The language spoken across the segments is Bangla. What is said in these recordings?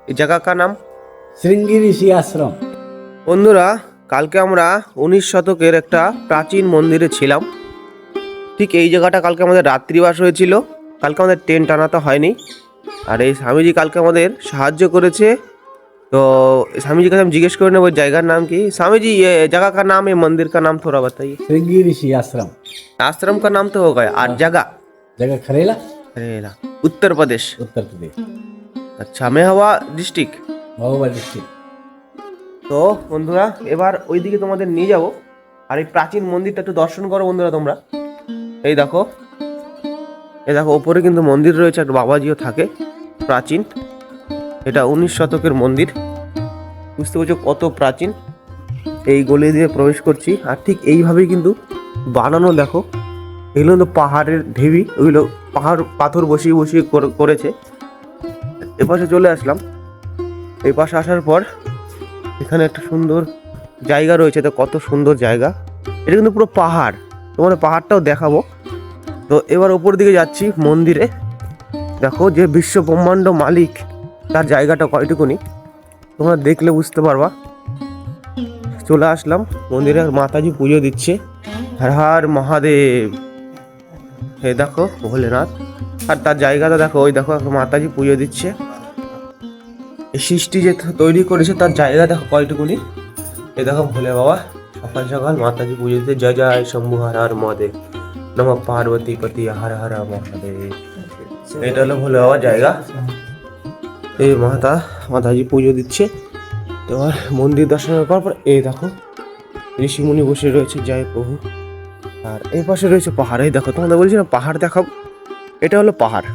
এই জায়গা का नाम? श्रृंगी ऋषि आश्रम। বন্ধুরা, কালকে আমরা 19 শতকের একটা প্রাচীন মন্দিরে ছিলাম। ঠিক এই জায়গাটা কালকে আমাদের রাত্রিবাস হয়েছিল। কালকে আমাদের টেন্ট আনাতে হয়নি। আর এই স্বামীজি কালকে আমাদের সাহায্য করেছে। तो स्वामी जी का हम जिज्ञेस करने वो जगह नाम की। स्वामी जी ये जगह का नाम है, मंदिर का नाम थोड़ा बताइए। श्रृंगी ऋषि आश्रम। आश्रम का नाम तो हो गया, और जगह? जगह खरेला, खरेला, उत्तर प्रदेश। उत्तर प्रदेश। अच्छा, মেহাওয়া ডিস্ট্রিক্ট। महोबा डिस्ट्रिक्ट। তো বন্ধুরা, এবার ওইদিকে তোমাদের নিয়ে যাব। আর এই প্রাচীন মন্দিরটা একটু দর্শন করো বন্ধুরা তোমরা। এই দেখো, এই দেখো ওপরে কিন্তু মন্দির রয়েছে, একটা বাবাজিও থাকে প্রাচীন। এটা 19 শতকের মন্দির। বুঝতে পারছো কত প্রাচীন। এই গলি দিয়ে প্রবেশ করছি, আর ঠিক এইভাবেই কিন্তু বানানো। দেখো এগুলো কিন্তু পাহাড়ের ঢিবি, ওইগুলো পাহাড় পাথর বসিয়ে বসিয়ে করেছে। এপাশে চলে আসলাম। এই পাশে আসার পর এখানে একটা সুন্দর জায়গা রয়েছে। তো কত সুন্দর জায়গা, এটা কিন্তু পুরো পাহাড়। তোমাদের পাহাড়টাও দেখাবো। তো এবার ওপর দিকে যাচ্ছি মন্দিরে। দেখো যে বিশ্ব ব্রহ্মাণ্ড মালিক, তার জায়গাটা কয়টুকুনি তোমরা দেখলে বুঝতে পারবা। চলে আসলাম মন্দিরে, মাতাজি পুজো দিচ্ছে। হর হর মহাদেব। এই দেখো ভোলেনাথ, আর তার জায়গাটা দেখো। ওই দেখো মাতাজি পুজো দিচ্ছে। এই সৃষ্টি যে তৈরি করেছে তার জায়গা দেখো কয়টুকুনি। এই দেখো ভোলে বাবা সকাল সকাল মাতাজি পুজো দিতে। জয় জয় শম্ভু হর হর মহাদেব, নম পার্বতী পতি হর হর মহাদেব। এটা হলো ভোলে বাবার জায়গা। এই মাতাজি পুজো দিচ্ছে। তো মন্দির দর্শন করার পর এই দেখো ঋষিমুনি বসে রয়েছে, জয় প্রভু। আর এই পাশে রয়েছে পাহাড়। এই দেখো তোমাদের বলছি না পাহাড় দেখাবো, এটা হলো পাহাড়।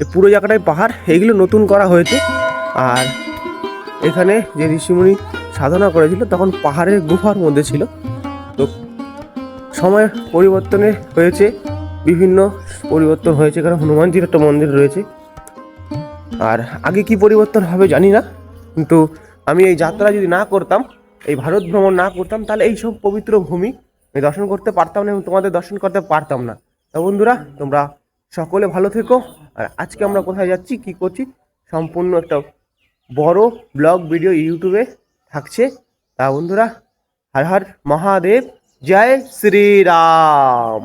এই পুরো জায়গাটাই পাহাড়, এইগুলো নতুন করা হয়েছে। আর এখানে যে ঋষিমুনি সাধনা করেছিল তখন পাহাড়ের গুহার মধ্যে ছিল। তো সময় পরিবর্তনে হয়েছে, বিভিন্ন পরিবর্তন হয়েছে। এখানে হনুমানজির একটা মন্দির রয়েছে। আর আগে কি পরিবর্তন হবে জানি না, কিন্তু আমি এই যাত্রা যদি না করতাম, এই ভারত ভ্রমণ না করতাম, তাহলে এই সব পবিত্র ভূমি আমি দর্শন করতে পারতাম না এবং তোমাদের দর্শন করতে পারতাম না। তা বন্ধুরা, তোমরা সকলে ভালো থেকো। আর আজকে আমরা কোথায় যাচ্ছি, কি করছি, সম্পূর্ণ একটা বড় ব্লগ ভিডিও ইউটিউবে থাকছে। তা বন্ধুরা, হর হর মহাদেব, জয় শ্রীরাম।